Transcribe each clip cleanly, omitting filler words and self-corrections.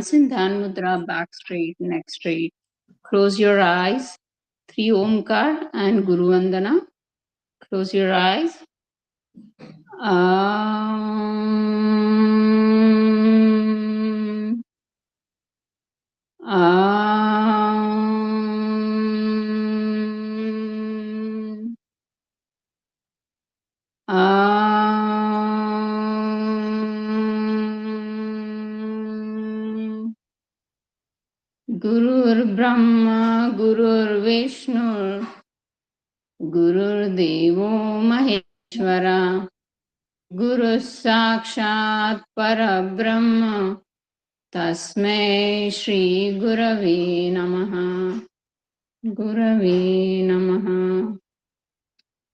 Once in Dhyan Mudra, back straight, neck straight. Close your eyes. 3 Omkar and Guru Vandana. Close your eyes. गुरुर्ब्रह्मा गुरुर्विष्णु गुरुर्देवो महेश्वरा गुरुः साक्षात् परब्रह्म तस्मै श्री गुरवे नमः. गुरवे नमः.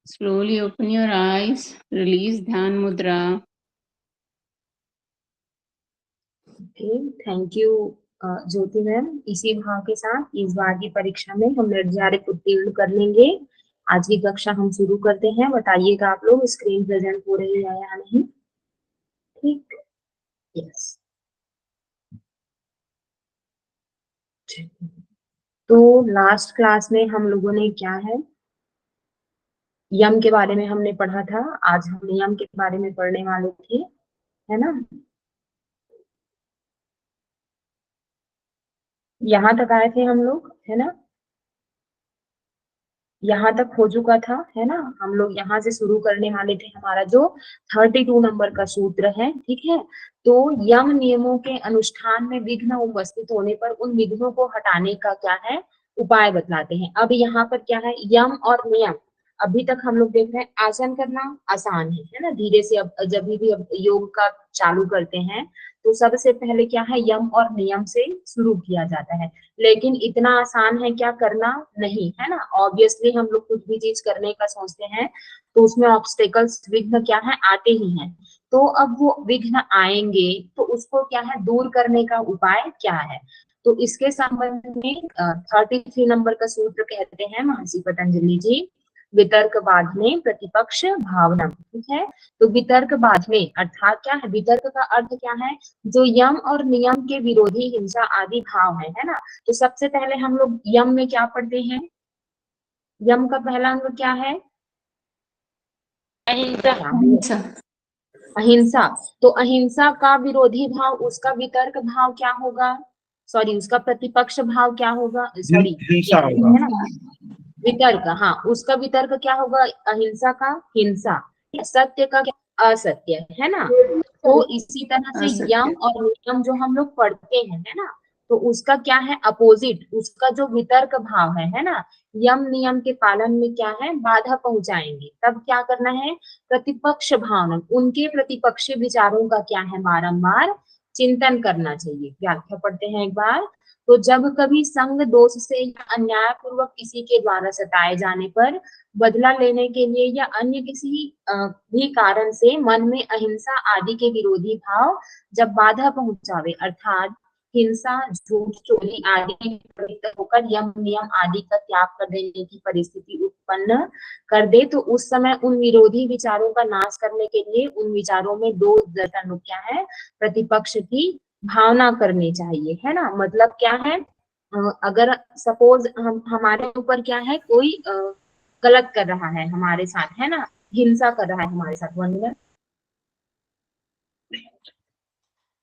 Slowly open your eyes, release Dhyan Mudra. Okay, thank you Jyoti ma'am. इसी भाव के साथ इस बार की परीक्षा में हम निर्धारित उत्तीर्ण कर लेंगे. आज की कक्षा हम शुरू करते हैं. बताइएगा आप लोग स्क्रीन प्रेजेंट हो रही है या नहीं. ठीक, यस. तो लास्ट क्लास में हम लोगों ने क्या है, यम के बारे में हमने पढ़ा था. आज हम नियम के बारे में पढ़ने वाले थे, है ना. यहाँ तक आए थे हम लोग, है ना. यहाँ तक हो चुका था, है ना. हम लोग यहाँ से शुरू करने वाले थे. हमारा जो 32 नंबर का सूत्र है, ठीक है. तो यम नियमों के अनुष्ठान में विघ्न उपस्थित होने पर उन विघ्नों को हटाने का क्या है, उपाय बतलाते हैं. अब यहाँ पर क्या है, यम और नियम. अभी तक हम लोग देख रहे हैं आसन करना आसान है ना. धीरे से अब जब भी अब योग का चालू करते हैं तो सबसे पहले क्या है, यम और नियम से शुरू किया जाता है. लेकिन इतना आसान है क्या करना, नहीं, है ना. ऑब्वियसली हम लोग कुछ भी चीज करने का सोचते हैं तो उसमें ऑब्स्टेकल्स, विघ्न क्या है, आते ही हैं. तो अब वो विघ्न आएंगे तो उसको क्या है, दूर करने का उपाय क्या है. तो इसके संबंध में 33 नंबर का सूत्र कहते हैं महर्षि पतंजलि जी, वितर्क बाधने प्रतिपक्ष भावना. ठीक है. तो वितर्क बाधने अर्थात क्या है, वितर्क का अर्थ क्या है, जो यम और नियम के विरोधी हिंसा आदि भाव है ना. तो सबसे पहले हम लोग यम में क्या पढ़ते हैं, यम का पहला अंग क्या है, अहिंसा. अहिंसा. तो अहिंसा का विरोधी भाव, उसका वितर्क भाव क्या होगा, सॉरी उसका प्रतिपक्ष भाव क्या होगा, सॉरी है ना, वितर्क. हाँ, उसका वितर्क क्या होगा, अहिंसा का हिंसा, सत्य का क्या, असत्य, है ना. तो इसी तरह से यम और नियम जो हम लोग पढ़ते हैं, है ना, तो उसका क्या है, अपोजिट, उसका जो वितर्क भाव है ना, यम नियम के पालन में क्या है, बाधा पहुंचाएंगे. तब क्या करना है, प्रतिपक्ष भावना, उनके प्रतिपक्षी विचारों का क्या है, बारंबार चिंतन करना चाहिए. व्याख्या पढ़ते हैं एक बार. तो जब कभी संग दोष से या अन्याय पूर्वक किसी के द्वारा सताए जाने पर बदला लेने के लिए या अन्य किसी भी कारण से मन में अहिंसा आदि के विरोधी भाव जब बाधा पहुंचावे, अर्थात हिंसा, झूठ, चोरी आदि में प्रवृत्त होकर यम नियम आदि का त्याग कर देने की परिस्थिति उत्पन्न कर दे, तो उस समय उन विरोधी विचारों का नाश करने के लिए उन विचारों में दो दर्शन क्या है, प्रतिपक्ष की भावना करनी चाहिए, है ना. मतलब क्या है, अगर सपोज हमारे ऊपर क्या है, कोई गलत कर रहा है हमारे साथ, है ना, हिंसा कर रहा है हमारे साथ. 1 मिनट.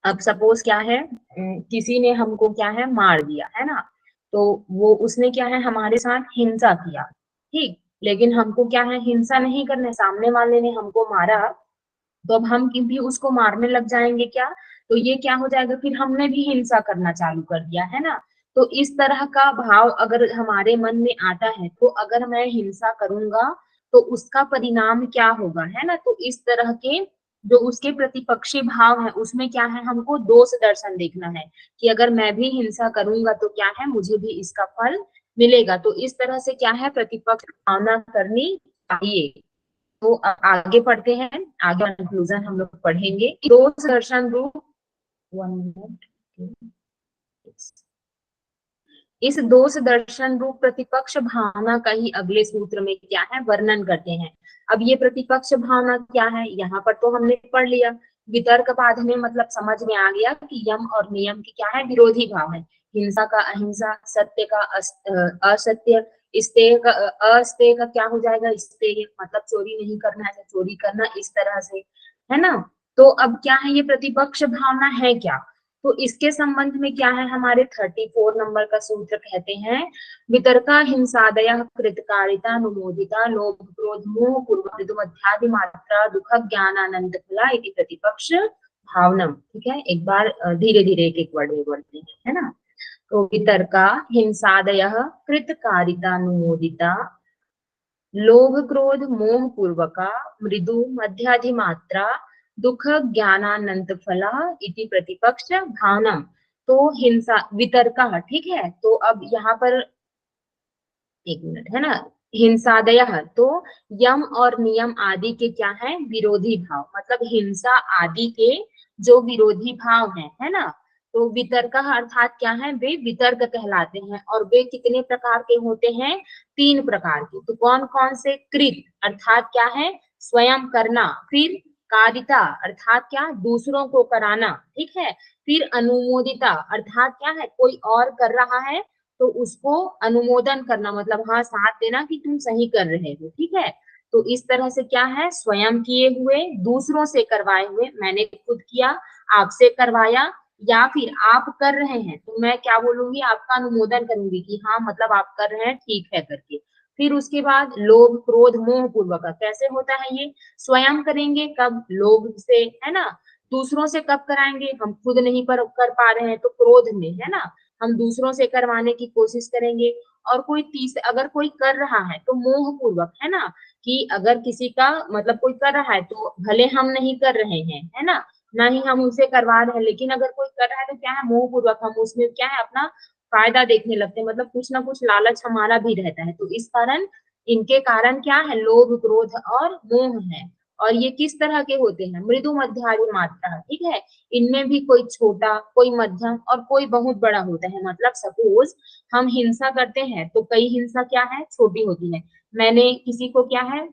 अब सपोज क्या है, किसी ने हमको क्या है, मार दिया, है ना. तो वो उसने क्या है, हमारे साथ हिंसा किया, ठीक. लेकिन हमको क्या है, हिंसा नहीं करने, सामने वाले ने हमको मारा तो अब हम भी उसको मारने लग जाएंगे क्या, तो ये क्या हो जाएगा, फिर हमने भी हिंसा करना चालू कर दिया, है ना. तो इस तरह का भाव अगर हमारे मन में आता है तो अगर मैं हिंसा करूंगा तो उसका परिणाम क्या होगा, है ना. तो इस तरह के जो उसके प्रतिपक्षी भाव है उसमें क्या है, हमको दोष दर्शन देखना है कि अगर मैं भी हिंसा करूंगा तो क्या है, मुझे भी इसका फल मिलेगा. तो इस तरह से क्या है, प्रतिपक्ष भावना करनी चाहिए. तो आगे पढ़ते हैं, आगे कंक्लूजन हम लोग पढ़ेंगे. दोष दर्शन रूप 1 मिनट. इस दोष दर्शन रूप प्रतिपक्ष भावना का ही अगले सूत्र में क्या है, वर्णन करते हैं. अब ये प्रतिपक्ष भावना क्या है, यहाँ पर तो हमने पढ़ लिया वितर्कवाद में मतलब समझ में आ गया कि यम और नियम की क्या है, विरोधी भाव है। हिंसा का अहिंसा, सत्य का असत्य, स्तेय का अस्तेय का क्या हो जाएगा, स्तेय, मतलब चोरी नहीं करना है, चोरी करना, इस तरह से, है ना। तो अब क्या है, ये प्रतिपक्ष भावना है क्या, तो इसके संबंध में क्या है, हमारे 34 नंबर का सूत्र कहते हैं, वितर्का हिंसादयः कृतकारिता अनुमोदिता लोभ क्रोध मोह पूर्व मध्यादि मात्रा दुख ज्ञानानंद फला इति प्रतिपक्ष भावनम। ठीक है, एक बार धीरे धीरे एक एक वर्ड में बोलते हैं, है ना। तो वितर्का हिंसादयः कृतकारिता अनुमोदिता लोभ क्रोध मोह पूर्वका मृदु मध्याधि मात्रा दुख ज्ञानानंत फला इति प्रतिपक्ष भावनम। तो हिंसा वितर्का, ठीक है, तो अब यहाँ पर एक मिनट, है ना, हिंसादय, तो यम और नियम आदि के क्या है, विरोधी भाव, मतलब हिंसा आदि के जो विरोधी भाव है ना। तो वितर्क अर्थात क्या है, वे वितर्क कहलाते हैं, और वे कितने प्रकार के होते हैं, 3 प्रकार के। तो कौन कौन से, कृत अर्थात क्या है, स्वयं करना, फिर कारिता अर्थात क्या, दूसरों को कराना, ठीक है, फिर अनुमोदिता अर्थात क्या है, कोई और कर रहा है तो उसको अनुमोदन करना, मतलब हाँ साथ देना कि तुम सही कर रहे हो, ठीक है। तो इस तरह से क्या है, स्वयं किए हुए, दूसरों से करवाए हुए, मैंने खुद किया, आपसे करवाया, या फिर आप कर रहे हैं तो मैं क्या बोलूंगी, आपका अनुमोदन करूंगी कि हाँ मतलब आप कर रहे हैं, ठीक है करके। फिर उसके बाद लोभ क्रोध मोह पूर्वक, कैसे होता है ये, स्वयं करेंगे कब, लोभ से, है ना, दूसरों से कब कराएंगे, हम खुद नहीं कर पा रहे हैं तो क्रोध में, है ना, हम दूसरों से करवाने की कोशिश करेंगे। और कोई अगर कोई कर रहा है तो मोह पूर्वक, है ना, कि अगर किसी का मतलब कोई कर रहा है तो भले हम नहीं कर रहे हैं, है ना ही हम उसे करवा रहे हैं, लेकिन अगर कोई कर रहा है तो क्या है, मोह पूर्वक हम उसमें क्या है, अपना फायदा देखने लगते हैं, मतलब कुछ ना कुछ लालच हमारा भी रहता है। तो इस कारण, इनके कारण क्या है, लोभ क्रोध और मोह है। और ये किस तरह के होते हैं, मृदु मध्यादि मात्रा, ठीक है, इनमें भी कोई छोटा, कोई मध्यम और कोई बहुत बड़ा होता है। मतलब सपोज हम हिंसा करते हैं तो कई हिंसा क्या है, छोटी होती है, मैंने किसी को क्या है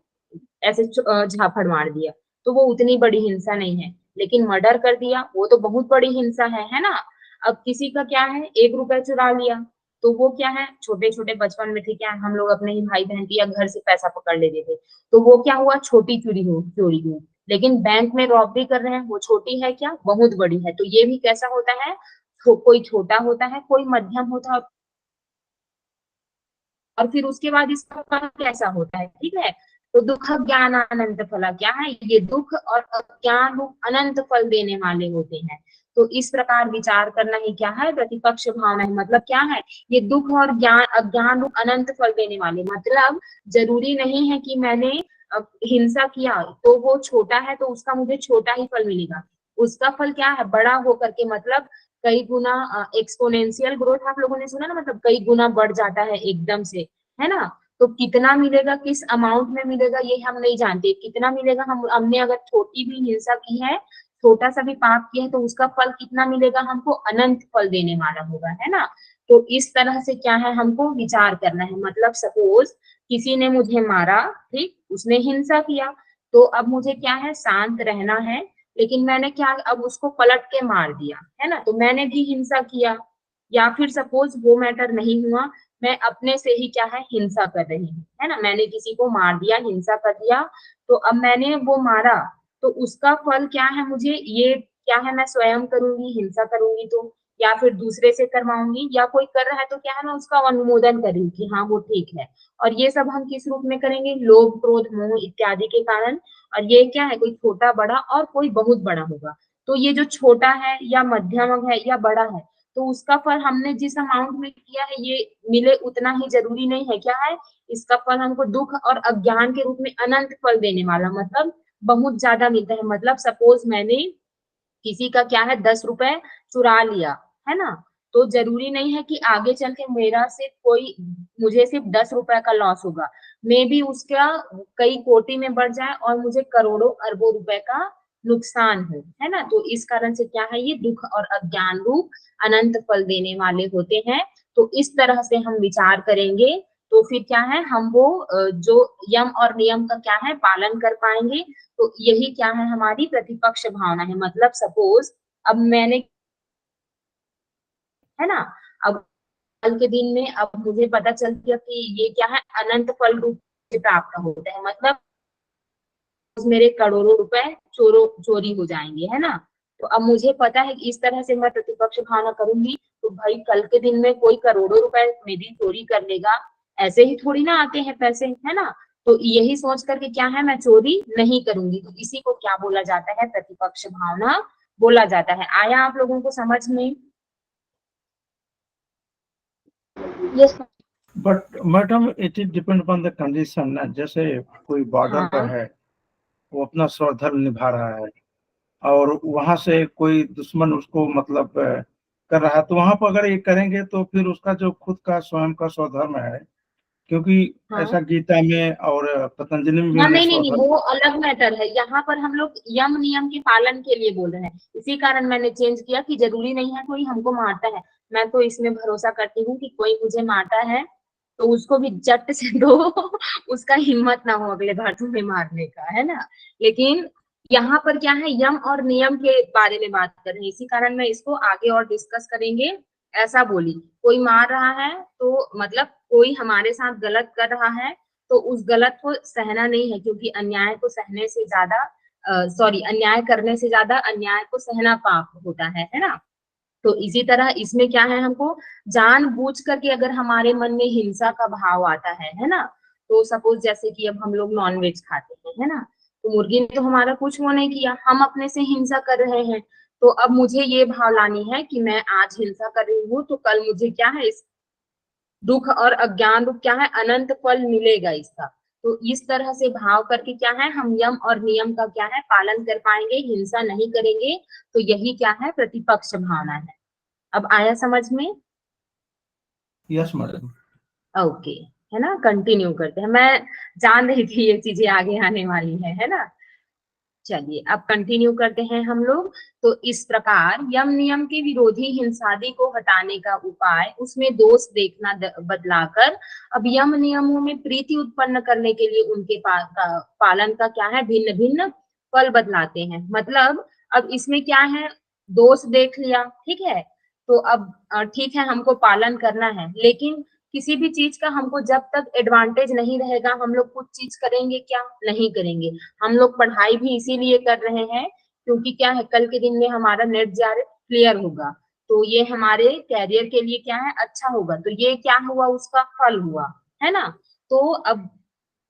ऐसे झापड़ मार दिया तो वो उतनी बड़ी हिंसा नहीं है, लेकिन मर्डर कर दिया वो तो बहुत बड़ी हिंसा है ना। अब किसी का क्या है, 1 रुपया चुरा लिया तो वो क्या है, छोटे छोटे बचपन में थे क्या, हम लोग अपने ही भाई बहन की या घर से पैसा पकड़ लेते थे, तो वो क्या हुआ, छोटी चोरी हुई। लेकिन बैंक में रॉबरी कर रहे हैं, वो छोटी है क्या, बहुत बड़ी है। तो ये भी कैसा होता है, कोई छोटा होता है, कोई मध्यम होता है, और फिर उसके बाद इसका फल कैसा होता है, ठीक है। तो दुख ज्ञान अनंत फला, क्या है, ये दुख और अज्ञान रूप अनंत फल देने वाले होते हैं। तो इस प्रकार विचार करना ही क्या है, प्रतिपक्ष भावना है। मतलब क्या है, ये दुख और ज्ञान अज्ञान रूप अनंत फल देने वाले, मतलब जरूरी नहीं है कि मैंने हिंसा किया तो वो छोटा है तो उसका मुझे छोटा ही फल मिलेगा, उसका फल क्या है, बड़ा होकर के, मतलब कई गुना एक्सपोनेंशियल ग्रोथ आप लोगों ने सुना ना, मतलब कई गुना बढ़ जाता है एकदम से, है ना। तो कितना मिलेगा, किस अमाउंट में मिलेगा ये हम नहीं जानते, कितना मिलेगा, हमने अगर छोटी भी हिंसा की है, छोटा सा भी पाप किया है तो उसका फल कितना मिलेगा हमको, अनंत फल देने वाला होगा, है ना। तो इस तरह से क्या है, हमको विचार करना है। मतलब सपोज किसी ने मुझे मारा, ठीक, उसने हिंसा किया, तो अब मुझे क्या है, शांत रहना है, लेकिन मैंने क्या, अब उसको पलट के मार दिया, है ना, तो मैंने भी हिंसा किया। या फिर सपोज वो मैटर नहीं हुआ, मैं अपने से ही क्या है, हिंसा कर रही हूँ, है ना, मैंने किसी को मार दिया, हिंसा कर दिया, तो अब मैंने वो मारा, तो उसका फल क्या है, मुझे ये क्या है, मैं स्वयं करूंगी, हिंसा करूंगी तो, या फिर दूसरे से करवाऊंगी, या कोई कर रहा है तो क्या है, मैं उसका अनुमोदन करूंगी कि हाँ वो ठीक है। और ये सब हम किस रूप में करेंगे, लोभ क्रोध मोह इत्यादि के कारण। और ये क्या है, कोई छोटा बड़ा और कोई बहुत बड़ा होगा। तो ये जो छोटा है या मध्यम है या बड़ा है, तो उसका फल हमने जिस अमाउंट में किया है ये मिले उतना ही जरूरी नहीं है, क्या है, इसका फल हमको दुख और अज्ञान के रूप में अनंत फल देने वाला, मतलब बहुत ज्यादा मिलता है। मतलब सपोज मैंने किसी का क्या है, 10 रुपए चुरा लिया, है ना, तो जरूरी नहीं है कि आगे चल के मेरा सिर्फ कोई, मुझे सिर्फ 10 रुपए का लॉस होगा, मे बी उसका कई कोटि में बढ़ जाए और मुझे करोड़ों अरबों रुपए का नुकसान हो, है ना। तो इस कारण से क्या है, ये दुख और अज्ञान रूप अनंत फल देने वाले होते हैं। तो इस तरह से हम विचार करेंगे तो फिर क्या है, हम वो जो यम और नियम का क्या है पालन कर पाएंगे। तो यही क्या है, हमारी प्रतिपक्ष भावना है। मतलब सपोज अब मैंने, है ना, अब कल के दिन में अब मुझे पता चल गया कि ये क्या है, अनंत फल रूप से प्राप्त होता है, मतलब मेरे करोड़ों रुपए चोरी हो जाएंगे, है ना। तो अब मुझे पता है कि इस तरह से मैं प्रतिपक्ष भावना करूंगी तो भाई कल के दिन में कोई करोड़ों रुपए मेरी चोरी कर लेगा, ऐसे ही थोड़ी ना आते हैं पैसे, है ना। तो यही सोच करके क्या है, मैं चोरी नहीं करूंगी। तो इसी को क्या बोला जाता है, प्रतिपक्ष भावना बोला जाता है। आया आप लोगों को समझ में? Yes but madam it is depend upon the condition ना, जैसे कोई बॉर्डर पर हाँ है, वो अपना स्वधर्म निभा रहा है और वहां से कोई दुश्मन उसको मतलब कर रहा है, तो वहां पर अगर ये करेंगे तो फिर उसका जो खुद का स्वयं का स्वधर्म है, क्योंकि हाँ ऐसा गीता में और पतंजलि में भी हाँ, हमें नहीं नहीं नहीं, स्वधर्म। वो अलग मैटर है। यहाँ पर हम लोग यम नियम के पालन के लिए बोल रहे हैं, इसी कारण मैंने चेंज किया कि जरूरी नहीं है कोई हमको मारता है। मैं तो इसमें भरोसा करती हूँ कि कोई मुझे मारता है तो उसको भी जट से दो उसका हिम्मत ना हो अगले बार तुम्हें मारने का, है ना। लेकिन यहाँ पर क्या है, यम और नियम के बारे में बात कर रहे हैं, इसी कारण मैं इसको आगे और डिस्कस करेंगे। ऐसा बोली, कोई मार रहा है तो मतलब कोई हमारे साथ गलत कर रहा है तो उस गलत को सहना नहीं है, क्योंकि अन्याय को सहने से ज्यादा अन्याय करने से ज्यादा अन्याय को सहना पाप होता है ना। तो इसी तरह इसमें क्या है, हमको जानबूझ करके अगर हमारे मन में हिंसा का भाव आता है ना, तो सपोज जैसे कि अब हम लोग नॉनवेज खाते हैं, है ना, तो मुर्गी ने तो हमारा कुछ वो नहीं किया, हम अपने से हिंसा कर रहे हैं। तो अब मुझे ये भाव लानी है कि मैं आज हिंसा कर रही हूँ तो कल मुझे क्या है, इस दुख और अज्ञान रूप क्या है, अनंत फल मिलेगा इसका। तो इस तरह से भाव करके क्या है, हम यम और नियम का क्या है, पालन कर पाएंगे, हिंसा नहीं करेंगे। तो यही क्या है, प्रतिपक्ष भावना है। अब आया समझ में? Yes madam. ओके, है ना, कंटिन्यू करते हैं। मैं जान रही थी ये चीजें आगे आने वाली है ना। चलिए अब कंटिन्यू करते हैं हम लोग। तो इस प्रकार यम नियम के विरोधी हिंसादि को हटाने का उपाय, उसमें दोष देखना बदलाकर अब यम नियमों में प्रीति उत्पन्न करने के लिए उनके पालन का क्या है, भिन्न भिन्न फल बदलाते हैं। मतलब अब इसमें क्या है, दोष देख लिया, ठीक है, तो अब ठीक है हमको पालन करना है, लेकिन किसी भी चीज का हमको जब तक एडवांटेज नहीं रहेगा हम लोग कुछ चीज करेंगे क्या, नहीं करेंगे। हम लोग पढ़ाई भी इसीलिए कर रहे हैं क्योंकि क्या है, कल के दिन में हमारा नेट जेआरएफ क्लियर होगा तो ये हमारे कैरियर के लिए क्या है, अच्छा होगा। तो ये क्या हुआ, उसका फल हुआ, है ना। तो अब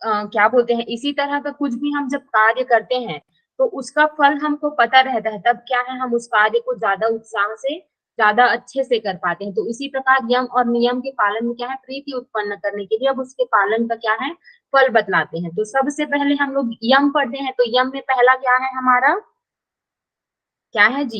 क्या बोलते हैं, इसी तरह का कुछ भी हम जब कार्य करते हैं तो उसका फल हमको पता रहता है, तब क्या है, हम उस कार्य को ज्यादा उत्साह से ज्यादा अच्छे से कर पाते हैं। तो इसी प्रकार यम और नियम के पालन में क्या है, प्रीति उत्पन्न करने के लिए अब उसके पालन का क्या है, फल बतलाते हैं। तो सबसे पहले हम लोग यम पढ़ते हैं, तो यम में पहला क्या है हमारा, क्या है जी,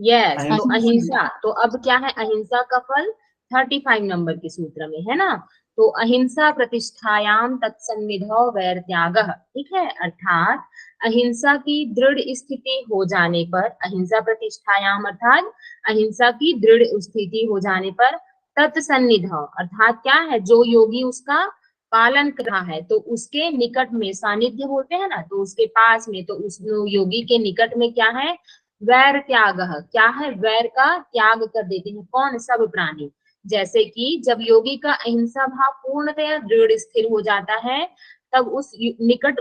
यस, तो अहिंसा। तो अब क्या है, अहिंसा का फल 35 नंबर के सूत्र में, है ना। तो अहिंसा प्रतिष्ठायाम तत्सन्निधौ वैर त्यागः, ठीक है, अर्थात अहिंसा की दृढ़ स्थिति हो जाने पर, अहिंसा प्रतिष्ठायाम अर्थात अहिंसा की दृढ़ स्थिति हो जाने पर, तत्सन्निधौ अर्थात क्या है, जो योगी उसका पालन कर रहा है तो उसके निकट में, सानिध्य बोलते हैं ना, तो उसके पास में, तो उस योगी के निकट में क्या है, वैर त्याग, क्या है, वैर का त्याग कर देते हैं। कौन, सब प्राणी। जैसे कि जब योगी का अहिंसा भाव पूर्णतया दृढ़ स्थिर हो जाता है तब उस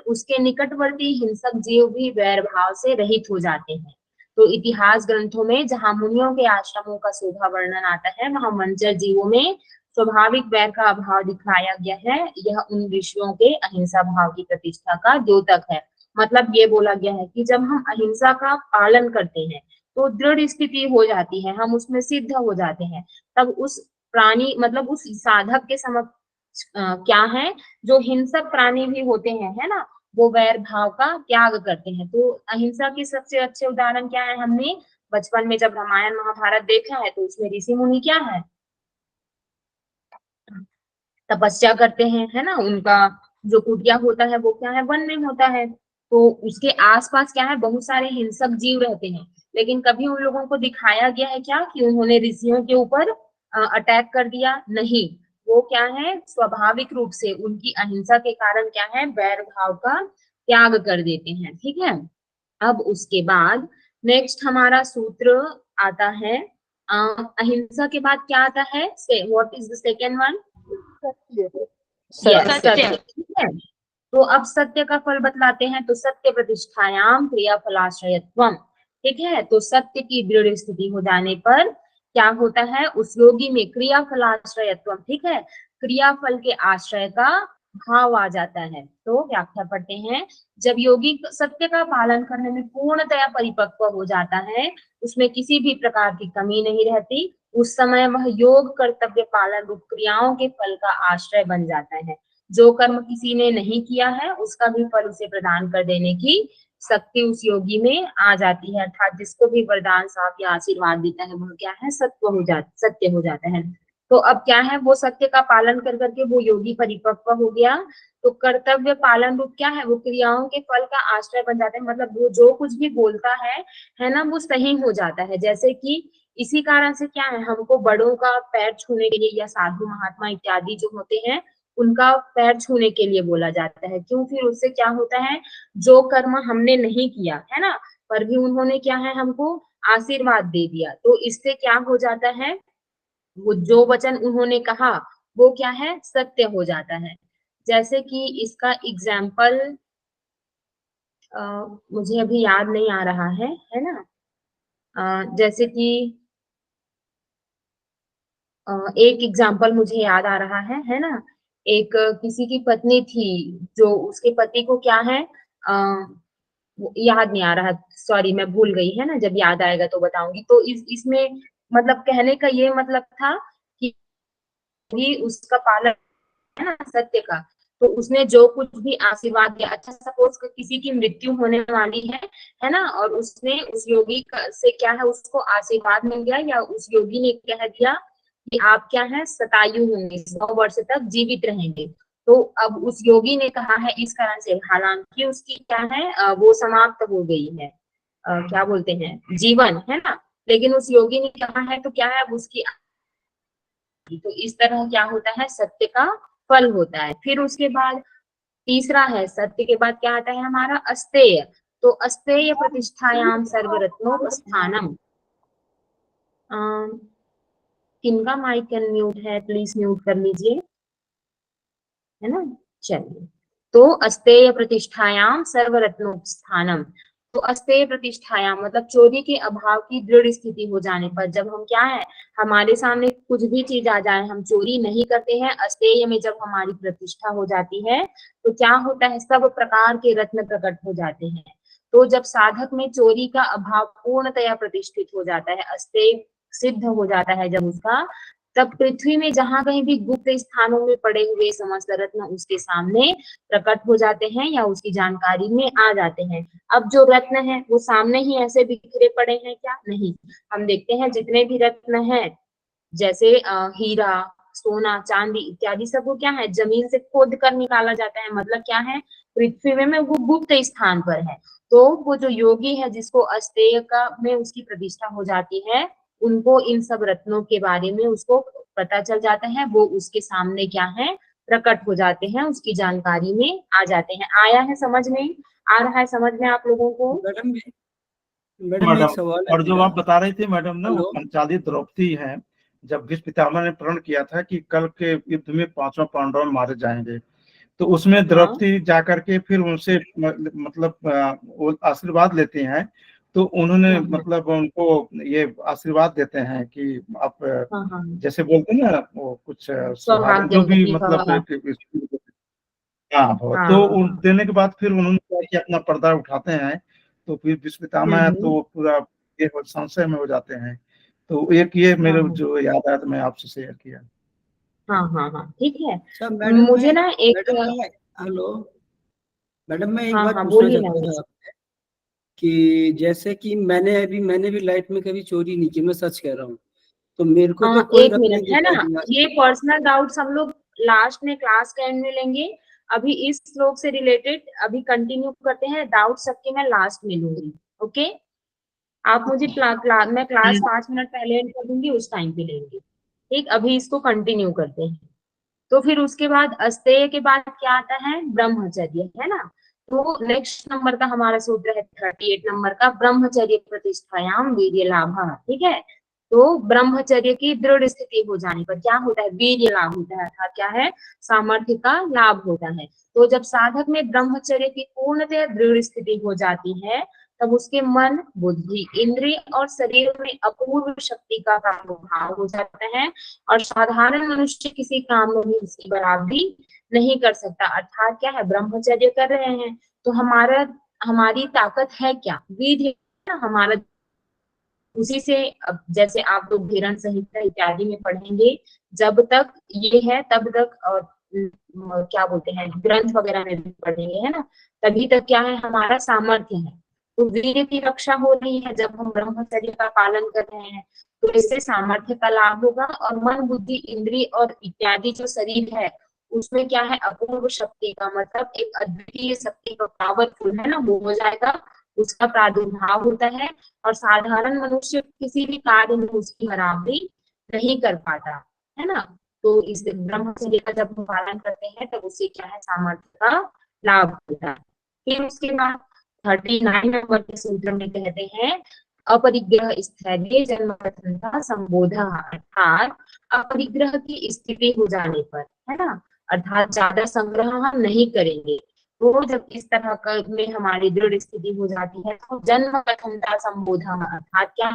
उसके निकटवर्ती हिंसक जीव भी वैर भाव से रहित हो जाते हैं। तो इतिहास ग्रंथों में जहां मुनियों के आश्रमों का शोभा वर्णन आता है वहां वंचर जीवों में स्वाभाविक वैर का अभाव दिखाया गया है। यह उन ऋषियों के अहिंसा भाव की प्रतिष्ठा का द्योतक है। मतलब ये बोला गया है कि जब हम अहिंसा का पालन करते हैं तो दृढ़ स्थिति हो जाती है, हम उसमें सिद्ध हो जाते हैं। तब उस प्राणी मतलब उस साधक के समक्ष क्या है, जो हिंसक प्राणी भी होते हैं, है ना, वो वैर भाव का त्याग करते हैं। तो अहिंसा के सबसे अच्छे उदाहरण क्या है, हमने बचपन में जब रामायण महाभारत देखा है तो उसमें ऋषि मुनि क्या है, तपस्या करते हैं, है ना। उनका जो कुटिया होता है वो क्या है, वन में होता है। तो उसके आसपास क्या है, बहुत सारे हिंसक जीव रहते हैं, लेकिन कभी उन लोगों को दिखाया गया है क्या कि उन्होंने ऋषियों के ऊपर अटैक कर दिया, नहीं। वो क्या है, स्वाभाविक रूप से उनकी अहिंसा के कारण क्या है, वैर भाव का त्याग कर देते हैं, ठीक है। अब उसके बाद नेक्स्ट हमारा सूत्र आता है अहिंसा के बाद क्या आता है, what is the second one? Yes, सत्य, ठीक है। तो अब सत्य का फल बतलाते हैं, तो सत्य प्रतिष्ठायाम क्रिया फलाश्रयत्वम, ठीक है। तो सत्य की दृढ़ स्थिति हो जाने पर क्या होता है, उस योगी में क्रिया फलाश्रयत्वम, ठीक है, क्रिया फल के आश्रय का भाव आ जाता है। तो व्याख्या पढ़ते हैं, जब योगी सत्य का पालन करने में पूर्णतया परिपक्व हो जाता है, उसमें किसी भी प्रकार की कमी नहीं रहती, उस समय वह योग कर्तव्य पालन रूप क्रियाओं के फल का आश्रय बन जाता है। जो कर्म किसी ने नहीं किया है उसका भी फल उसे प्रदान कर देने की शक्ति उस योगी में आ जाती है, अर्थात जिसको भी वरदान साफ या आशीर्वाद देता है वह क्या है, सत्य हो जाता है। तो अब क्या है, वो सत्य का पालन कर करके वो योगी परिपक्व हो गया, तो कर्तव्य पालन रूप क्या है, वो क्रियाओं के फल का आश्रय बन जाता है, मतलब वो जो कुछ भी बोलता है ना, वो सही हो जाता है। जैसे कि इसी कारण से क्या है, हमको बड़ों का पैर छूने के लिए या साधु महात्मा इत्यादि जो होते हैं उनका पैर छूने के लिए बोला जाता है। क्यों? फिर उससे क्या होता है, जो कर्म हमने नहीं किया है ना, पर भी उन्होंने क्या है, हमको आशीर्वाद दे दिया, तो इससे क्या हो जाता है, वो जो वचन उन्होंने कहा वो क्या है, सत्य हो जाता है। जैसे कि इसका एग्जाम्पल मुझे अभी याद नहीं आ रहा है ना। जैसे कि एक एग्जाम्पल मुझे याद आ रहा है ना, एक किसी की पत्नी थी, जो उसके पति को क्या है, याद नहीं आ रहा, सॉरी मैं भूल गई, है ना, जब याद आएगा तो बताऊंगी। तो इसमें मतलब कहने का ये मतलब था कि भी उसका पालन है ना सत्य का, तो उसने जो कुछ भी आशीर्वाद दिया, अच्छा सपोज किसी की मृत्यु होने वाली है ना, और उसने उस योगी से क्या है, उसको आशीर्वाद मिल गया, या उस योगी ने कह दिया कि आप क्या है, शतायु होंगे, 100 वर्ष तक जीवित रहेंगे। तो अब उस योगी ने कहा है इस कारण से, हालांकि उसकी क्या है, वो समाप्त हो गई है, क्या बोलते हैं, जीवन, है ना, लेकिन उस योगी ने कहा है तो क्या है, अब उसकी, तो इस तरह क्या होता है, सत्य का फल होता है। फिर उसके बाद तीसरा है, सत्य के बाद क्या आता है हमारा, अस्तेय। तो अस्तेय प्रतिष्ठायाम सर्वरत्नोपस्थानम। किनका माइक अनम्यूट है, प्लीज म्यूट कर लीजिए, है ना। चलिए, तो अस्तेय प्रतिष्ठायाम सर्वरत्नोपस्थानम। तो अस्तेय प्रतिष्ठायाम मतलब चोरी के अभाव की दृढ़ स्थिति हो जाने पर, जब हम क्या है, हमारे सामने कुछ भी चीज आ जाए, हम चोरी नहीं करते हैं, अस्तेय में जब हमारी प्रतिष्ठा हो जाती है तो क्या होता है, सब प्रकार के रत्न प्रकट हो जाते हैं। तो जब साधक में चोरी का अभाव पूर्णतया प्रतिष्ठित हो जाता है, अस्तेय सिद्ध हो जाता है जब उसका, तब पृथ्वी में जहां कहीं भी गुप्त स्थानों में पड़े हुए समस्त रत्न उसके सामने प्रकट हो जाते हैं या उसकी जानकारी में आ जाते हैं। अब जो रत्न है वो सामने ही ऐसे बिखरे पड़े हैं क्या? नहीं, हम देखते हैं जितने भी रत्न हैं, जैसे हीरा, सोना, चांदी इत्यादि सब वो क्या है, जमीन से खोद कर निकाला जाता है, मतलब क्या है, पृथ्वी में वो गुप्त स्थान पर है। तो वो जो योगी है जिसको अस्तेय का में उसकी प्रतिष्ठा हो जाती है, उनको इन सब रत्नों के बारे में उसको पता चल जाता है, वो उसके सामने क्या है, प्रकट हो जाते हैं, उसकी जानकारी में आ जाते हैं। आया है समझ में, आ रहा है समझ में आप लोगों को? मैडम मैडम एक मैडम, सवाल है और जो मेरा। आप बता रही थी मैडम ना, वो हेलो। पंचाली द्रौपदी है, जब भीष्म पितामह ने प्रण किया था कि कल के युद्ध में 5 पांडव मारे जाएंगे, तो उसमें द्रौपदी जाकर के फिर उनसे मतलब वो आशीर्वाद लेती हैं, तो उन्होंने मतलब उनको ये आशीर्वाद देते हैं कि आप जैसे बोलते हैं ना, वो कुछ सुहाग जो भी मतलब हाँ हो, तो उन देने के बाद फिर उन्होंने क्या किया, अपना पर्दा उठाते हैं, तो फिर भीष्म पितामह तो पूरा ये संशय में हो जाते हैं। तो एक ये मेरे जो याद आया तो मैं आपसे शेयर किया। हाँ, ठीक है। सर मैडम मुझे ना एक हेलो मैडम, मैं एक बात हाँ, पूछना बोलिए चाहता ना। था आपसे कि जैसे कि मैंने भी लाइफ में कभी चोरी नहीं की, मैं सच कह रहा हूँ, तो मेरे को तो कोई एक रत्न मिनट, है ना, दिखाई दिया। ये पर्सनल डाउट्स हम लोग लास्ट में क्लास के एंड में लेंगे। अभी इस श्लोक से रिलेटेड अभी कंटिन्यू करते हैं, डाउट सबके मैं लास्ट में लूंगी। ओके, आप मुझे मैं क्लास 5 मिनट पहले एंड कर दूंगी, उस टाइम पे लेंगे। ठीक, अभी इसको कंटिन्यू करते हैं। तो फिर उसके बाद अस्तेय के बाद क्या आता है, ब्रह्मचर्य, है ना। तो नेक्स्ट नंबर का हमारा सूत्र है 38 नंबर का, ब्रह्मचर्य प्रतिष्ठायाम वीर्य लाभ। ठीक है, तो ब्रह्मचर्य की दृढ़ स्थिति हो जाने पर क्या होता है, वीर्य लाभ होता है, अर्थात क्या है, सामर्थ्य का लाभ होता है। तो जब साधक में ब्रह्मचर्य की पूर्णतः दृढ़ स्थिति हो जाती है, तब उसके मन, बुद्धि, इंद्रिय और शरीर में अपूर्व शक्ति का प्रादुर्भाव हो जाता है, और साधारण मनुष्य किसी काम में भी उसकी बराबरी नहीं कर सकता। अर्थात क्या है, ब्रह्मचर्य कर रहे हैं तो हमारी ताकत है क्या, वीर्य है ना हमारा। उसी से अब जैसे आप लोग धीरण संहिता इत्यादि में पढ़ेंगे, जब तक ये है तब तक, और क्या बोलते हैं ग्रंथ वगैरह में भी पढ़ेंगे, है ना, तभी तक क्या है, हमारा सामर्थ्य है। तो वीर्य की रक्षा हो रही है जब हम ब्रह्मचर्य का पालन कर रहे हैं, तो इससे सामर्थ्य का लाभ होगा, और मन, बुद्धि, इंद्रिय और इत्यादि जो शरीर है उसमें क्या है, अपूर्व शक्ति का मतलब एक अद्वितीय शक्ति का, पावरफुल है ना, वो हो जाएगा, उसका प्रादुर्भाव होता है, और साधारण मनुष्य किसी भी कार्य में उसकी बराबरी नहीं कर पाता, है ना। तो इस ब्रह्मचर्य का जब हम पालन करते हैं तब उससे क्या है, सामर्थ्य का लाभ होता है। फिर उसके बाद 39 नंबर के सूत्र में कहते हैं, अपरिग्रह स्थैर्य जन्मकथनता संबोध, अर्थात अपरिग्रह की स्थिति हो जाने पर, है ना, अर्थात ज्यादा संग्रह हम नहीं करेंगे, तो जब इस तरह में हमारी दृढ़ स्थिति हो जाती है, तो जन्म कथनता संबोधा, अर्थात क्या,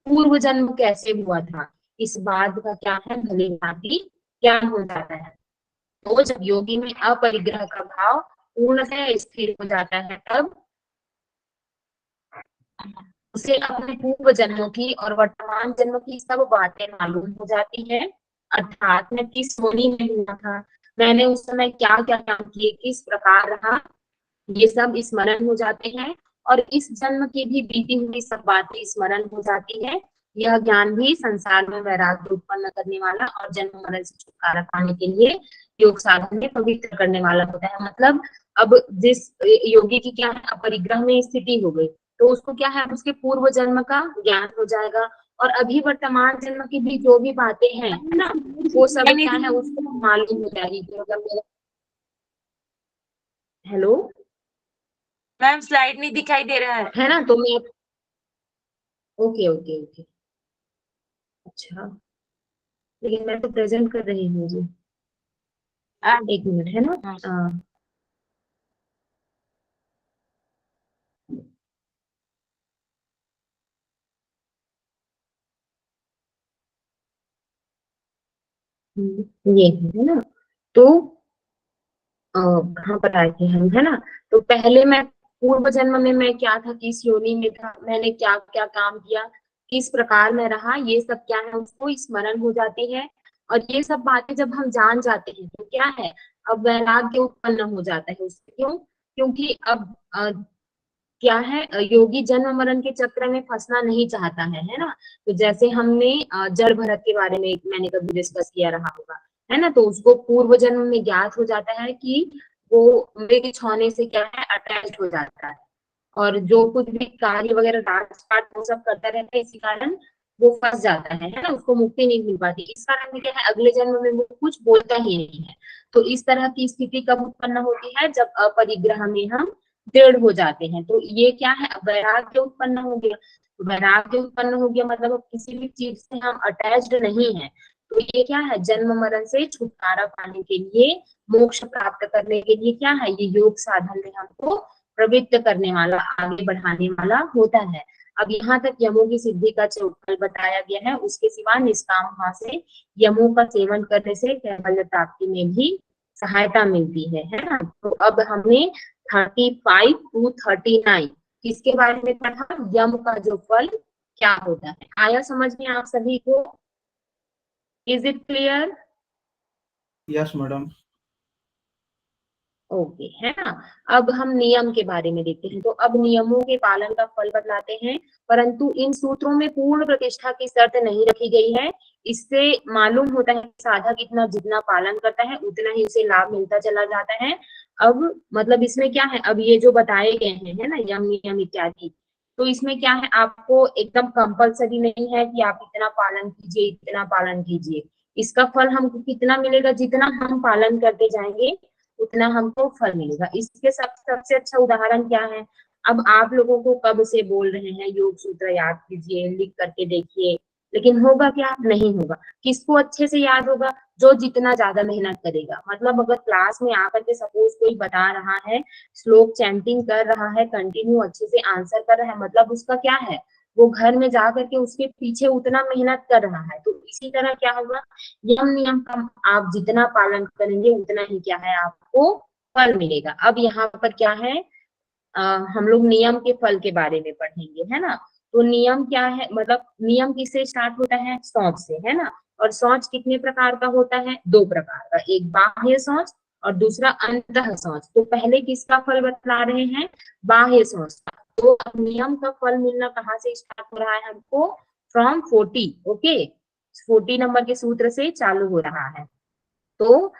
पूर्व जन्म कैसे हुआ था इस बात का क्या है, भली भांति ज्ञान हो जाता है। तो जब योगी में अपरिग्रह का भाव पूर्णतः स्थिर हो जाता है, तब उसे अपने पूर्व जन्मों की और वर्तमान जन्म की सब बातें मालूम हो जाती है। अर्थात मैं किस योनि में हुआ था, मैंने उस समय क्या क्या काम किए, किस प्रकार रहा, ये सब स्मरण हो जाते हैं, और इस जन्म की भी बीती हुई सब बातें स्मरण हो जाती है। यह ज्ञान भी संसार में वैराग्य उत्पन्न करने वाला और जन्म मरण से छुटकारा पाने के लिए योग साधन में पवित्र करने वाला होता है। मतलब अब जिस योगी की क्या है, अपरिग्रह में स्थिति हो गई, तो उसको क्या है, उसके पूर्व जन्म का ज्ञान हो जाएगा, और अभी वर्तमान जन्म की भी जो भी बातें हैं ना, वो सब क्या है, उसको मालूम हो जाएगी। हेलो मैम, स्लाइड नहीं दिखाई दे रहा है ना, तो मैं, ओके ओके ओके, अच्छा, लेकिन मैं तो प्रेजेंट कर रही हूँ जी, एक मिनट, है ना। ये है ना, तो कहाँ पर आए थे हम, है ना। तो पहले मैं पूर्व जन्म में मैं क्या था, किस योनि में था, मैंने क्या क्या काम किया, किस प्रकार मैं रहा, ये सब क्या है, उसको स्मरण हो जाती है। और ये सब बातें जब हम जान जाते हैं तो क्या है, अब वैराग्य उत्पन्न हो जाता है उससे। क्यों? क्योंकि अब क्या है, योगी जन्म मरण के चक्र में फंसना नहीं चाहता है ना। तो जैसे हमने जड़ भरत के बारे में मैंने कभी डिस्कस किया रहा होगा, है ना, तो उसको पूर्व जन्म में ज्ञात हो जाता है कि वो मृग छौने से क्या है, अटैच हो जाता है, और जो कुछ भी कार्य वगैरह राजपाट वो सब करता रहता है, इसी कारण वो फंस जाता है ना, उसको मुक्ति नहीं मिल पाती। इस कारण में क्या है, अगले जन्म में वो कुछ बोलता ही नहीं है। तो इस तरह की स्थिति कब उत्पन्न होती है, जब अपरिग्रह में हम दृढ़ हो जाते हैं। तो ये क्या है, वैराग्य उत्पन्न हो गया। वैराग्य उत्पन्न हो गया मतलब अब किसी भी चीज से हम अटैच्ड नहीं है। तो ये क्या है, जन्म मरण से छुटकारा पाने के लिए, मोक्ष प्राप्त करने के लिए क्या है, ये योग साधन में हमको प्रवृत्त करने वाला, आगे बढ़ाने वाला होता है। अब यहाँ तक यमों की सिद्धि का जो फल बताया गया है, उसके सिवा निष्काम भाव से यमों का सेवन करने से कैवल्य प्राप्ति में भी सहायता मिलती है ना। तो अब हमने 35 to 39 किसके बारे में पढ़ा, यम का जो फल क्या होता है। आया समझ में आप सभी को? Is it clear? Yes madam. Okay, है ना। अब हम नियम के बारे में देखते हैं। तो अब नियमों के पालन का फल बतलाते हैं, परंतु इन सूत्रों में पूर्ण प्रतिष्ठा की शर्त नहीं रखी गई है। इससे मालूम होता है कि साधक इतना जितना पालन करता है उतना ही उसे लाभ मिलता चला जाता है। अब मतलब इसमें क्या है, अब ये जो बताए गए हैं, है ना, यम नियम इत्यादि, तो इसमें क्या है, आपको एकदम कंपलसरी नहीं है कि आप इतना पालन कीजिए, इतना पालन कीजिए। इसका फल हमको कितना मिलेगा, जितना हम पालन करते जाएंगे उतना हमको फल मिलेगा। इसके सबसे अच्छा उदाहरण क्या है? अब आप लोगों को कब से बोल रहे हैं योग सूत्र याद कीजिए, लिख करके देखिए, लेकिन होगा क्या? नहीं होगा। किसको अच्छे से याद होगा? जो जितना ज्यादा मेहनत करेगा। मतलब अगर क्लास में आकर के सपोज कोई बता रहा है, श्लोक चैंटिंग कर रहा है, कंटिन्यू अच्छे से आंसर कर रहा है, मतलब उसका क्या है, वो घर में जा करके उसके पीछे उतना मेहनत कर रहा है। तो इसी तरह क्या होगा, यम नियम का आप जितना पालन करेंगे उतना ही क्या है, आपको फल मिलेगा। अब यहाँ पर क्या है, हम लोग नियम के फल के बारे में पढ़ेंगे, है ना। तो नियम क्या है, मतलब नियम किससे स्टार्ट होता है? सोच से, है ना। और सोच कितने प्रकार का होता है? 2 प्रकार का, एक बाह्य सोच और दूसरा अंतः सोच। तो पहले किसका फल बतला रहे हैं? बाह्य सोच का। तो अब नियम का फल मिलना कहाँ से स्टार्ट हो रहा है हमको? फ्रॉम 40, ओके, 40 नंबर के सूत्र से चालू हो रहा है। तो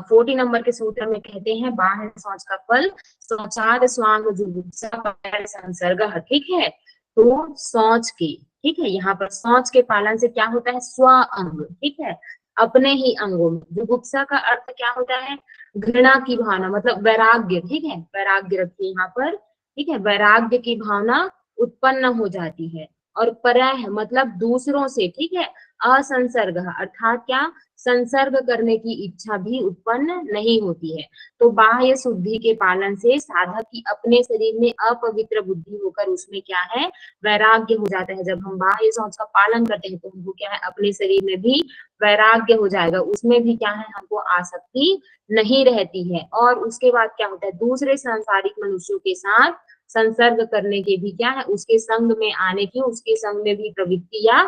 40 नंबर के सूत्र में कहते हैं बाह्य सोच का फल शौचाद स्वांग जुगुप्सा संसर्ग, ठीक है। तो सोच के, ठीक है, यहाँ पर सोच के पालन से क्या होता है? स्व अंग, ठीक है, अपने ही अंगों में। जुगुप्सा का अर्थ क्या होता है? घृणा की भावना, मतलब वैराग्य, ठीक है, वैराग्य रखिए यहाँ पर, ठीक है, वैराग्य की भावना उत्पन्न हो जाती है। और परह मतलब दूसरों से, ठीक है, असंसर्ग अर्थात क्या, संसर्ग करने की इच्छा भी उत्पन्न नहीं होती है। तो बाह्य शुद्धि के पालन से साधक की अपने शरीर में अपवित्र बुद्धि होकर उसमें क्या है, वैराग्य हो जाता है। जब हम बाह्य सोच का पालन करते हैं तो हमको क्या है, अपने शरीर में भी वैराग्य हो जाएगा, उसमें भी क्या है, हमको आसक्ति नहीं रहती है। और उसके बाद क्या होता है, दूसरे सांसारिक मनुष्यों के साथ संसर्ग करने के भी क्या है, उसके संग में आने की, उसके संग में भी प्रवृत्ति या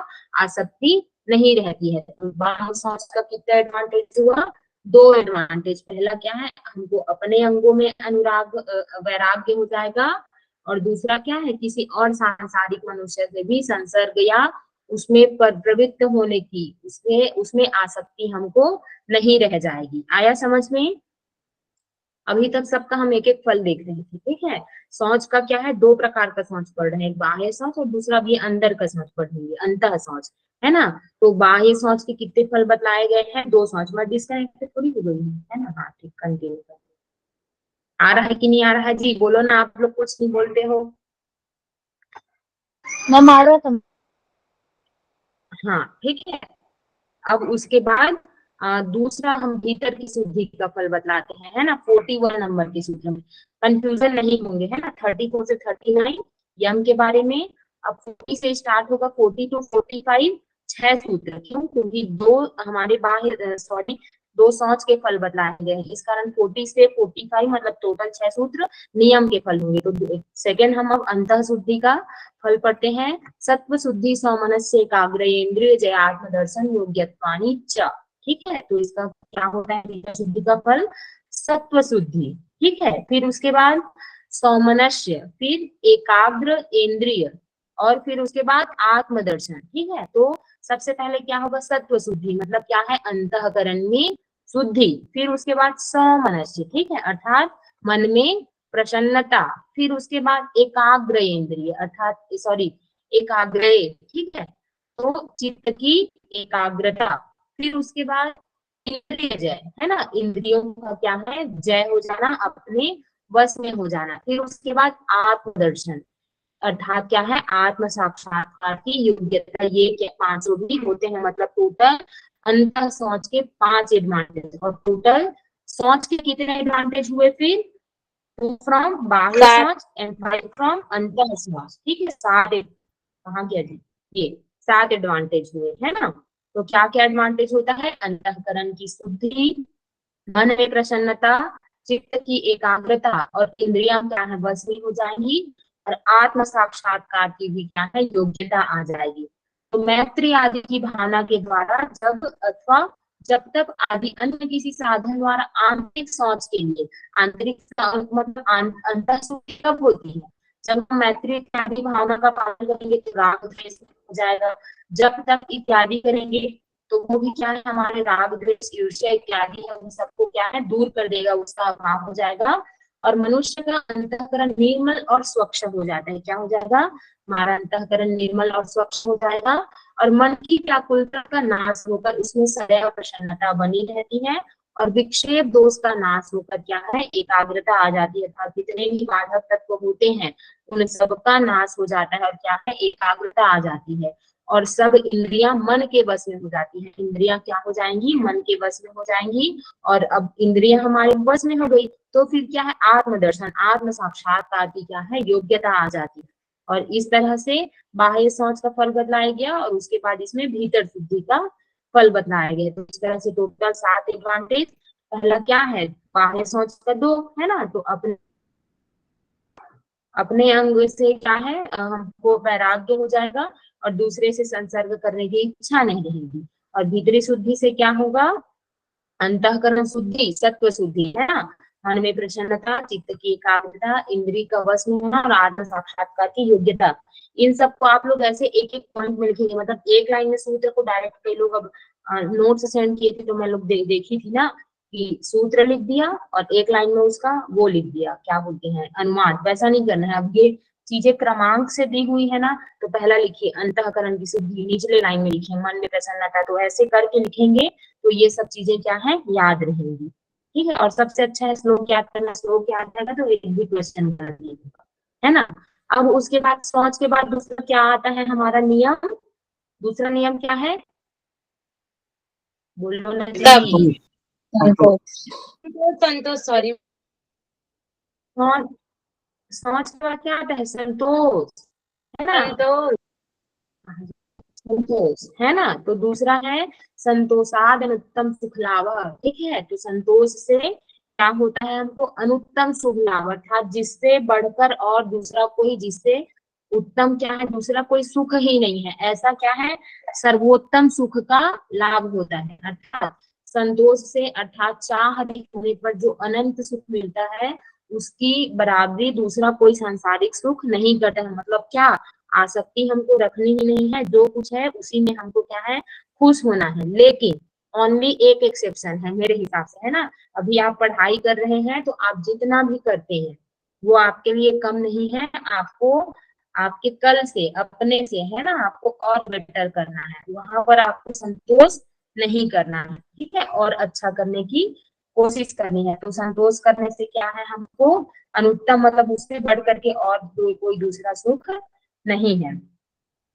आसक्ति नहीं रहती है। तो बाह्य सोच का कितना एडवांटेज हुआ? 2 एडवांटेज। पहला क्या है, हमको अपने अंगों में अनुराग वैराग्य हो जाएगा, और दूसरा क्या है, किसी और सांसारिक मनुष्य से भी संसर्ग या उसमें प्रवृत्त होने की, उसमें आसक्ति हमको नहीं रह जाएगी। आया समझ में? अभी तक सबका हम एक एक फल देख रहे थे, ठीक है। सोच का क्या है, 2 प्रकार का सोच पढ़ रहे हैं, एक बाह्य सोच और दूसरा भी अंदर का सोच पढ़ेंगे, अंतः सोच, है ना। तो बाह्य सोच के कितने फल बतलाए गए हैं? 2 सोच। मैं डिस्कनेक्ट थोड़ी हो गई है ना। हाँ ठीक, कंटिन्यू कर। आ रहा है कि नहीं आ रहा है? जी बोलो ना, आप लोग कुछ नहीं बोलते हो। मैम आ रहा था। हाँ ठीक है। अब उसके बाद दूसरा हम भीतर की शुद्धि का फल बतलाते हैं, है ना, 41 नंबर के सूत्र में। कंफ्यूजन नहीं होंगे, है ना। 34 से 39 यम के बारे में। अब 40 से स्टार्ट होगा, 40 to 45 6 सूत्र। क्यों? क्योंकि 2 हमारे बाह्य दो सोच के फल बतलाए गए हैं, इस कारण 40 से 45 मतलब टोटल 6 सूत्र नियम के फल होंगे। तो सेकेंड हम अब अंतः शुद्धि का फल पढ़ते हैं। सत्व शुद्धि सौमनस्य एकाग्र इंद्रिय जय आत्म दर्शन योग्यत्वानि च, ठीक है। तो इसका क्या होता है, भीतर शुद्धि का फल सत्व शुद्धि, ठीक है। फिर उसके बाद सौमनस्य, फिर एकाग्र इंद्रिय, और फिर उसके बाद आत्मदर्शन, ठीक है। तो सबसे पहले क्या होगा, सत्व शुद्धि, मतलब क्या है, अंतःकरण में शुद्धि। फिर उसके बाद सौमनस्य, ठीक है, अर्थात मन में प्रसन्नता। फिर उसके बाद एकाग्र इंद्रिय अर्थात एकाग्र, ठीक है, तो चित्त की एकाग्रता। फिर उसके बाद इंद्रिय जय, है ना, इंद्रियों का क्या है, जय हो जाना, अपने वश में हो जाना। फिर उसके बाद आत्मदर्शन अर्थात क्या है, आत्म साक्षात्कार की योग्यता। ये क्या 5 भी होते हैं, मतलब टोटल अंतः सोच के 5 एडवांटेज। और टोटल सोच के कितने एडवांटेज हुए? फिर 2 फ्रॉम बाह्य सोच एंड 5 फ्रॉम अंतः सोच, ठीक है। 7 कहाँ गया जी, ये 7 एडवांटेज हुए, है ना। तो क्या क्या एडवांटेज होता है, अंतःकरण की शुद्धि, मन में प्रसन्नता, चित्त की एकाग्रता, और इंद्रियां क्या है, बस में हो जाएंगी, और आत्म साक्षात्कार की भी क्या है, योग्यता आ जाएगी। तो मैत्री आदि की भावना के द्वारा जब अथवा जब तक आदि अन्य किसी साधन द्वारा आंतरिक सोच के लिए, आंतरिक मतलब अंतः शुद्धि कब होती है, जब हम मैत्री इत्यादि भावना का पालन करेंगे तो राग द्वेष हो जाएगा। जब तक इत्यादि करेंगे तो वो भी क्या है, हमारे राग द्वेष ईर्ष्या इत्यादि है उन सबको क्या है, दूर कर देगा, उसका अभाव हो जाएगा। और मनुष्य का अंतःकरण निर्मल और स्वच्छ हो जाता है। क्या हो जाएगा, हमारा अंतःकरण निर्मल और स्वच्छ हो जाएगा, और मन की व्याकुलता का नाश होकर उसमें सदैव प्रसन्नता बनी रहती है, और विक्षेप दोष का नाश होकर क्या है, एकाग्रता आ जाती है, अर्थात जितने भी बाधक तत्व होते हैं उन सबका नाश हो जाता है और क्या है, एकाग्रता आ जाती है और सब इंद्रियां मन के वश में हो जाती है। इंद्रियां क्या हो जाएंगी, मन के वश में हो जाएंगी। और अब इंद्रियां हमारे वश में हो गई तो फिर क्या है, आत्मदर्शन, आत्म साक्षात्कार की क्या है, योग्यता आ जाती है। और इस तरह से बाह्य सोच का फल बतलाया गया और उसके बाद इसमें भीतर शुद्धि का फल बतलाया गया। तो इस तरह से टोटल 7 एडवांटेज। पहला क्या है, बाह्य सोच का 2 है ना, तो अपने अंग से क्या है, हमको वैराग्य हो जाएगा और दूसरे से संसर्ग करने की इच्छा नहीं रहेगी। और भीतरी शुद्धि से क्या होगा, अंतःकरण शुद्धि, सत्व शुद्धि, है ना, मन में प्रसन्नता, चित्त की एकाग्रता, इंद्रिय का वश में होना और आत्म साक्षात्कार की योग्यता। इन सबको आप लोग ऐसे एक एक पॉइंट में लिखेंगे, मतलब एक लाइन में सूत्र को डायरेक्ट कई लोग अब नोट्स सेंड किए थे तो मैं लोग देखी थी ना कि सूत्र लिख दिया और एक लाइन में उसका वो लिख दिया, क्या बोलते हैं, अनुवाद। वैसा नहीं करना है। अब ये चीजें क्रमांक से दी हुई है ना, तो पहला लिखिए अंतःकरण की शुद्धि, निचले लाइन में लिखिए मन में प्रसन्नता, तो ऐसे करके लिखेंगे तो ये सब चीजें क्या है, याद रहेंगी। ठीक है, और सबसे अच्छा है श्लोक याद करना। श्लोक याद रहेगा तो एक भी क्वेश्चन कर दिएगा, है ना। अब उसके बाद सोच के बाद दूसरा क्या आता है हमारा नियम, दूसरा नियम क्या है, बोलो ना जी। संतोष, सॉरी। सोच का क्या आता है, संतोष, है ना, संतोष, संतोष, है ना। तो दूसरा है संतोषाद अनुत्तम सुख लाभ। ठीक है, तो संतोष से क्या होता है, हमको अनुत्तम सुख लाभ, अर्थात जिससे बढ़कर और दूसरा कोई, जिससे उत्तम क्या है, दूसरा कोई सुख ही नहीं है, ऐसा क्या है, सर्वोत्तम सुख का लाभ होता है। अर्थात संतोष से, अर्थात चाह रहित होने पर जो अनंत सुख मिलता है उसकी बराबरी दूसरा कोई सांसारिक सुख नहीं करता है। मतलब क्या, आसक्ति हमको रखनी ही नहीं है, जो कुछ है उसी में हमको क्या है, खुश होना है। लेकिन ओनली एक एक्सेप्शन है मेरे हिसाब से, है ना। अभी आप पढ़ाई कर रहे हैं तो आप जितना भी करते हैं वो आपके लिए कम नहीं है, आपको आपके कल से, अपने से, है ना, आपको और बेटर करना है, वहां पर आपको संतोष नहीं करना है। ठीक है, और अच्छा करने की कोशिश करनी है। तो संतोष करने से क्या है, हमको अनुत्तम, मतलब उससे बढ़ करके और कोई दूसरा सुख नहीं है।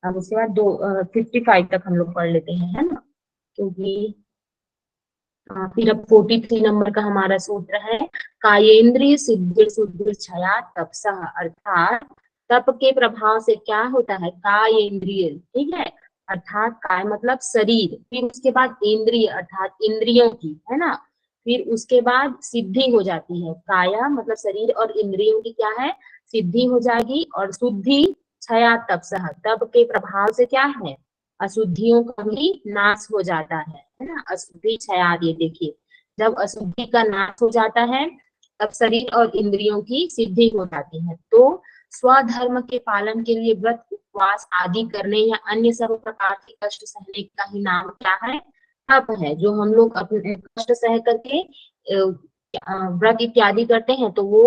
अब उसके बाद 55 तक हम लोग पढ़ लेते हैं, है ना, क्योंकि फिर अब 43 नंबर का हमारा सूत्र है, कायेंद्रिय सिद्धि शुद्धि छया तपसः, अर्थात तप के प्रभाव से क्या होता है, कायेंद्रिय, ठीक है, अर्थात काय मतलब शरीर, फिर उसके बाद इंद्रिय अर्थात इंद्रियों की, है ना, फिर उसके बाद सिद्धि हो जाती है, काया मतलब शरीर और इंद्रियों की क्या है, सिद्धि हो जाएगी, और शुद्धि छया तपसः, तप के प्रभाव से क्या है, अशुद्धियों का भी नाश हो जाता है ना, अशुद्धि क्षयाद। ये देखिए, जब अशुद्धि का नाश हो जाता है तब शरीर और इंद्रियों की सिद्धि हो जाती है। तो स्वधर्म के पालन के लिए व्रत, उपवास आदि करने या अन्य सर्व प्रकार के कष्ट सहने का ही नाम क्या है, तप है। जो हम लोग अपने कष्ट सह करके व्रत इत्यादि करते हैं तो वो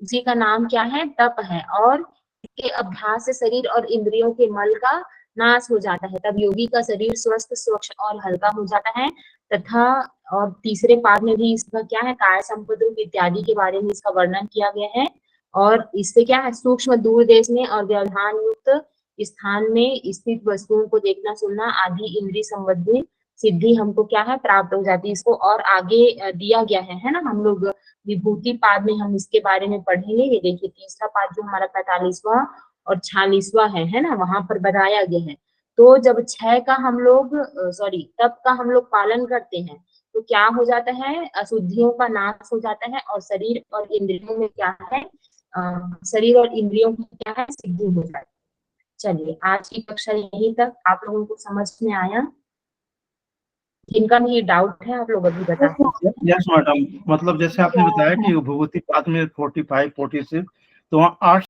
उसी का नाम क्या है, तप है। और इसके अभ्यास से शरीर और इंद्रियों के मल का नाश हो जाता है, तब योगी का शरीर स्वस्थ, स्वच्छ और हल्का हो जाता है। तथा और तीसरे पाद में भी इसका क्या है, काय संपद इत्यादि के बारे में इसका वर्णन किया गया है। और इससे क्या है, सूक्ष्म दूर देश में और व्यवधान युक्त स्थान में स्थित वस्तुओं को देखना सुनना आदि इंद्रिय संबंधी सिद्धि हमको क्या है, प्राप्त हो जाती है। इसको और आगे दिया गया है ना, हम लोग विभूति पाद में हम इसके बारे में पढ़ेंगे। ये देखिए तीसरा पाद जो हमारा 45वां और 46वां है ना, वहां पर बताया गया है। तो जब 6 का हम लोग तप का हम लोग पालन करते हैं तो क्या हो जाता है, अशुद्धियों का नाश हो जाता है और शरीर और इंद्रियों में क्या है, शरीर और इंद्रियों की क्या है, सिद्धि हो जाती है। चलिए आज की कक्षा यहीं तक, आप लोगों को समझ में आया, जिनका भी डाउट है आप लोग अभी बता दीजिए। यस मैडम, मतलब जैसे आपने बताया कि विभूति पाद में 45, 46 तो वहाँ 8